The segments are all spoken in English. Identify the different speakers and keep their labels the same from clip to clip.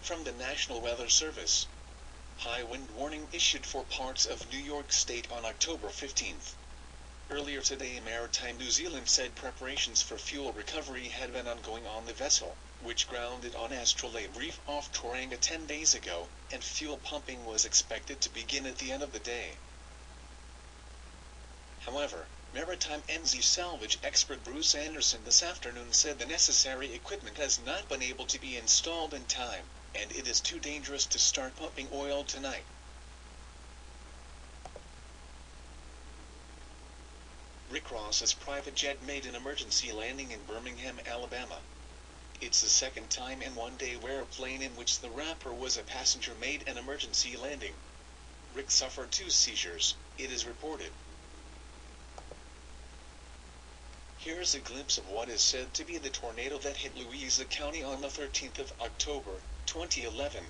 Speaker 1: from the National Weather Service. High wind warning issued for parts of New York State on October 15th. Earlier today, Maritime New Zealand said preparations for fuel recovery had been ongoing on the vessel, which grounded on Astrolabe Reef off Tauranga 10 days ago, and fuel pumping was expected to begin at the end of the day. However, Maritime NZ salvage expert Bruce Anderson this afternoon said the necessary equipment has not been able to be installed in time, and it is too dangerous to start pumping oil tonight. Rick Ross's private jet made an emergency landing in Birmingham, Alabama. It's the second time in one day where a plane in which the rapper was a passenger made an emergency landing. Rick suffered 2 seizures, it is reported. Here's a glimpse of what is said to be the tornado that hit Louisa County on the 13th of October, 2011.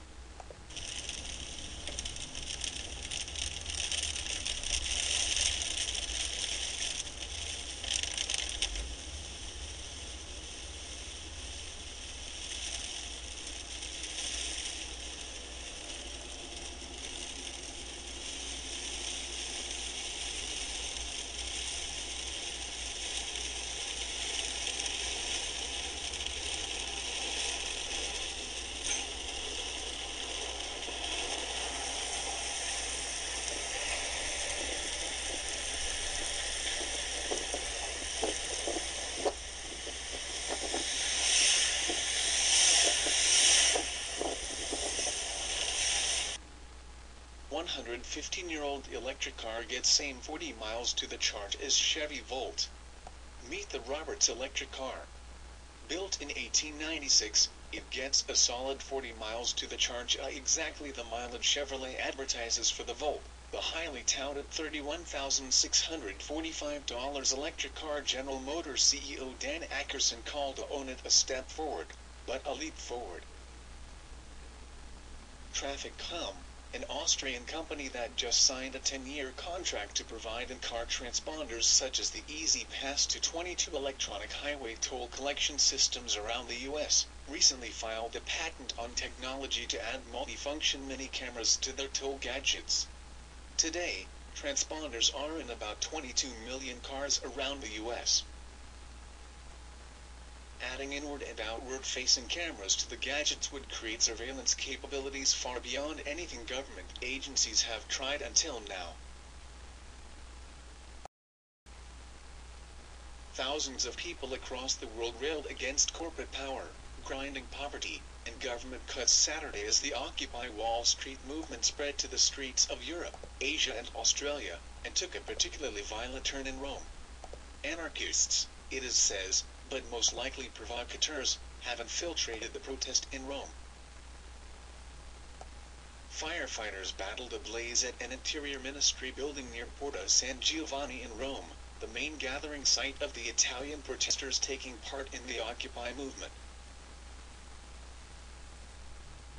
Speaker 1: A 15-year-old electric car gets same 40 miles to the charge as Chevy Volt. Meet the Roberts electric car. Built in 1896, it gets a solid 40 miles to the charge, exactly the mileage Chevrolet advertises for the Volt, the highly touted $31,645 electric car. General Motors CEO Dan Akerson called to own it a step forward, but a leap forward. Traffic.com, an Austrian company that just signed a 10-year contract to provide in-car transponders such as the Easy Pass to 22 electronic highway toll collection systems around the U.S., recently filed a patent on technology to add multifunction mini cameras to their toll gadgets. Today, transponders are in about 22 million cars around the U.S. Adding inward and outward-facing cameras to the gadgets would create surveillance capabilities far beyond anything government agencies have tried until now. Thousands of people across the world railed against corporate power, grinding poverty, and government cuts Saturday as the Occupy Wall Street movement spread to the streets of Europe, Asia and Australia, and took a particularly violent turn in Rome. Anarchists, it is says, but most likely provocateurs, have infiltrated the protest in Rome. Firefighters battled a blaze at an Interior Ministry building near Porta San Giovanni in Rome, the main gathering site of the Italian protesters taking part in the Occupy movement.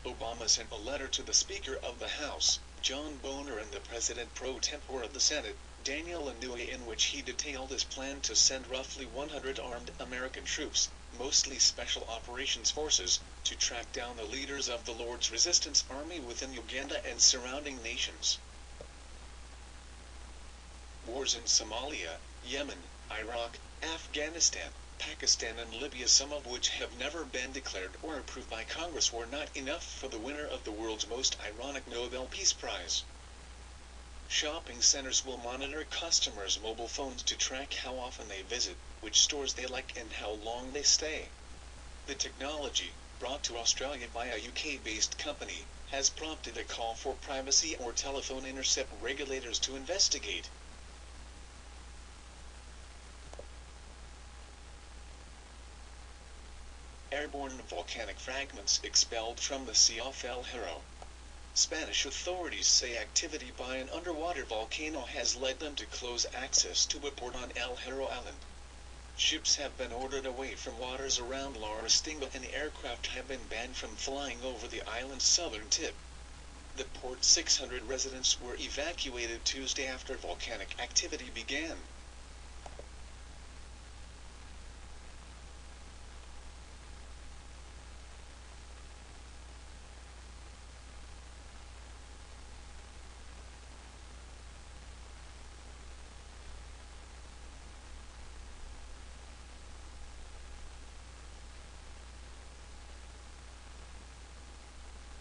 Speaker 1: Obama sent a letter to the Speaker of the House, John Boehner, and the President pro tempore of the Senate, Daniel Inouye, in which he detailed his plan to send roughly 100 armed American troops, mostly Special Operations Forces, to track down the leaders of the Lord's Resistance Army within Uganda and surrounding nations. Wars in Somalia, Yemen, Iraq, Afghanistan, Pakistan and Libya, some of which have never been declared or approved by Congress, were not enough for the winner of the world's most ironic Nobel Peace Prize. Shopping centers will monitor customers' mobile phones to track how often they visit, which stores they like and how long they stay. The technology, brought to Australia by a UK-based company, has prompted a call for privacy or telephone intercept regulators to investigate. Airborne volcanic fragments expelled from the sea off El Hierro. Spanish authorities say activity by an underwater volcano has led them to close access to a port on El Hierro Island. Ships have been ordered away from waters around La Restinga and aircraft have been banned from flying over the island's southern tip. The port's 600 residents were evacuated Tuesday after volcanic activity began.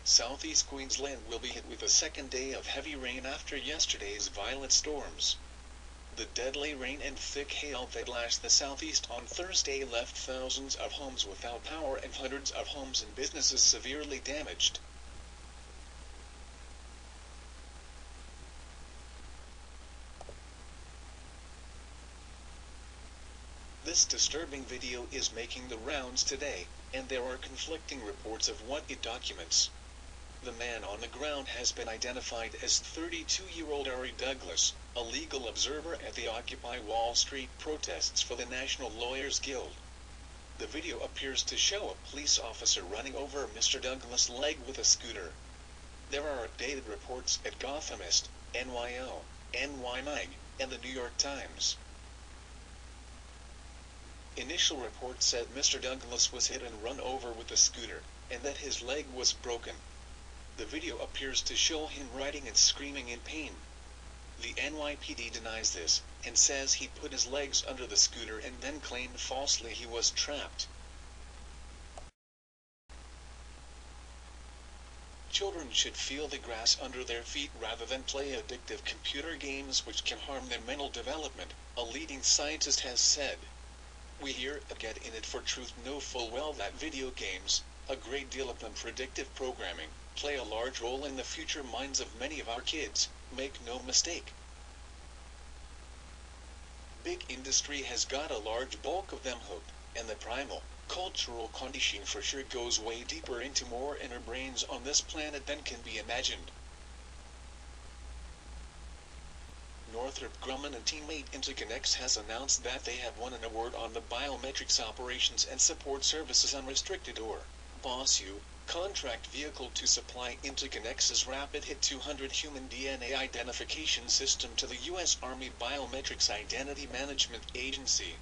Speaker 1: Southeast Queensland will be hit with a second day of heavy rain after yesterday's violent storms. The deadly rain and thick hail that lashed the southeast on Thursday left thousands of homes without power and hundreds of homes and businesses severely damaged. This disturbing video is making the rounds today, and there are conflicting reports of what it documents. The man on the ground has been identified as 32-year-old Ari Douglas, a legal observer at the Occupy Wall Street protests for the National Lawyers Guild. The video appears to show a police officer running over Mr. Douglas' leg with a scooter. There are updated reports at Gothamist, NYO, NYMag, and the New York Times. Initial reports said Mr. Douglas was hit and run over with a scooter, and that his leg was broken. The video appears to show him writhing and screaming in pain. The NYPD denies this, and says he put his legs under the scooter and then claimed falsely he was trapped. Children should feel the grass under their feet rather than play addictive computer games which can harm their mental development, a leading scientist has said. We here at Get In It for Truth know full well that video games, a great deal of them predictive programming, play a large role in the future minds of many of our kids, make no mistake. Big industry has got a large bulk of them hooked, and the primal, cultural conditioning for sure goes way deeper into more inner brains on this planet than can be imagined. Northrop Grumman and teammate Interconnects has announced that they have won an award on the Biometrics Operations and Support Services Unrestricted or BOSU contract vehicle to supply Interconnects' Rapid Hit 200 human DNA identification system to the U.S. Army Biometrics Identity Management Agency.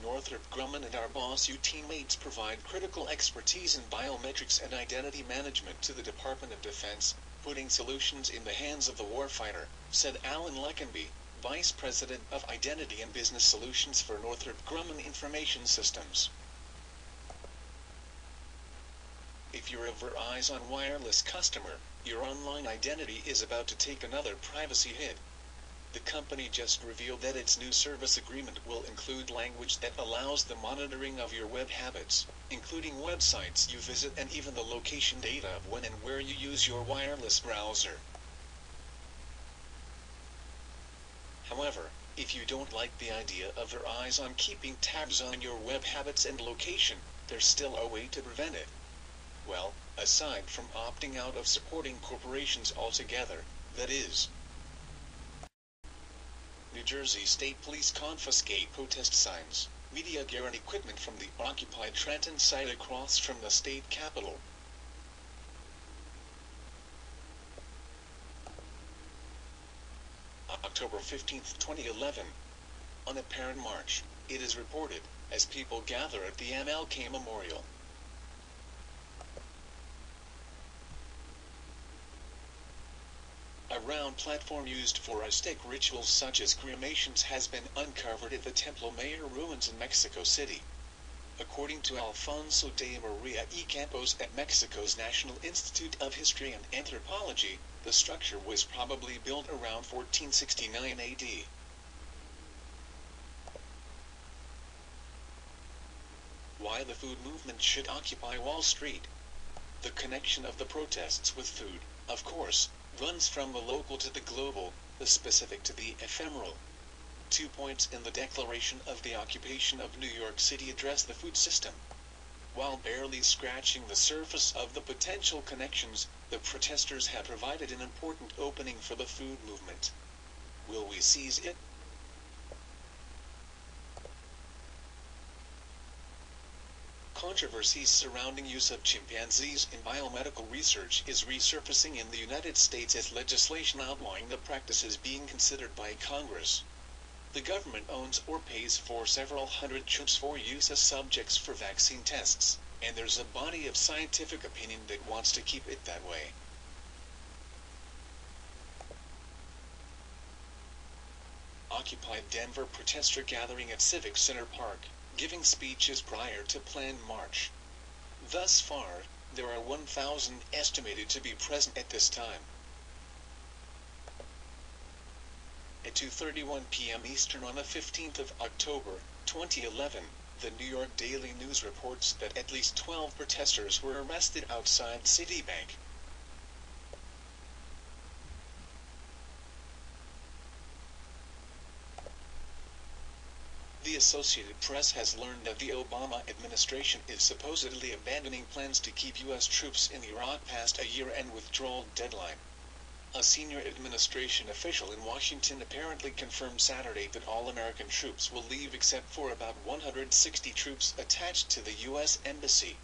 Speaker 1: Northrop Grumman and our BOSU teammates provide critical expertise in biometrics and identity management to the Department of Defense, putting solutions in the hands of the warfighter, said Alan Leckenby, Vice President of Identity and Business Solutions for Northrop Grumman Information Systems. If you're a Verizon Wireless customer, your online identity is about to take another privacy hit. The company just revealed that its new service agreement will include language that allows the monitoring of your web habits, including websites you visit and even the location data of when and where you use your wireless browser. However, if you don't like the idea of Verizon keeping tabs on your web habits and location, there's still a way to prevent it. Well, aside from opting out of supporting corporations altogether, that is. New Jersey State Police confiscate protest signs, media gear and equipment from the occupied Trenton site across from the state capitol. October 15, 2011. Unapparent march, it is reported, as people gather at the MLK Memorial. A round platform used for Aztec rituals such as cremations has been uncovered at the Templo Mayor ruins in Mexico City. According to Alfonso de Maria y Campos at Mexico's National Institute of History and Anthropology, the structure was probably built around 1469 AD. Why the food movement should occupy Wall Street. The connection of the protests with food, of course, runs from the local to the global, the specific to the ephemeral. 2 points in the Declaration of the Occupation of New York City address the food system. While barely scratching the surface of the potential connections, the protesters have provided an important opening for the food movement. Will we seize it? Controversies surrounding use of chimpanzees in biomedical research is resurfacing in the United States as legislation outlining the practices being considered by Congress. The government owns or pays for several hundred chimps for use as subjects for vaccine tests, and there's a body of scientific opinion that wants to keep it that way. Occupied Denver protester gathering at Civic Center Park, giving speeches prior to planned march. Thus far, there are 1,000 estimated to be present at this time. At 2:31 p.m. Eastern on the 15th of October, 2011, the New York Daily News reports that at least 12 protesters were arrested outside Citibank. The Associated Press has learned that the Obama administration is supposedly abandoning plans to keep U.S. troops in Iraq past a year-end withdrawal deadline. A senior administration official in Washington apparently confirmed Saturday that all American troops will leave except for about 160 troops attached to the U.S. Embassy.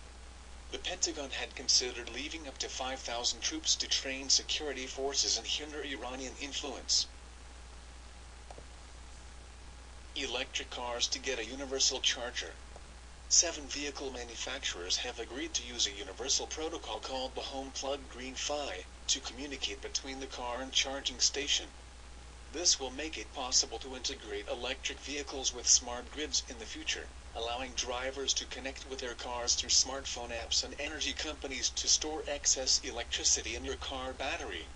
Speaker 1: The Pentagon had considered leaving up to 5,000 troops to train security forces and hinder Iranian influence. Electric cars to get a universal charger. 7 vehicle manufacturers have agreed to use a universal protocol called the Home Plug Green Fi to communicate between the car and charging station. This will make it possible to integrate electric vehicles with smart grids in the future, allowing drivers to connect with their cars through smartphone apps and energy companies to store excess electricity in your car battery.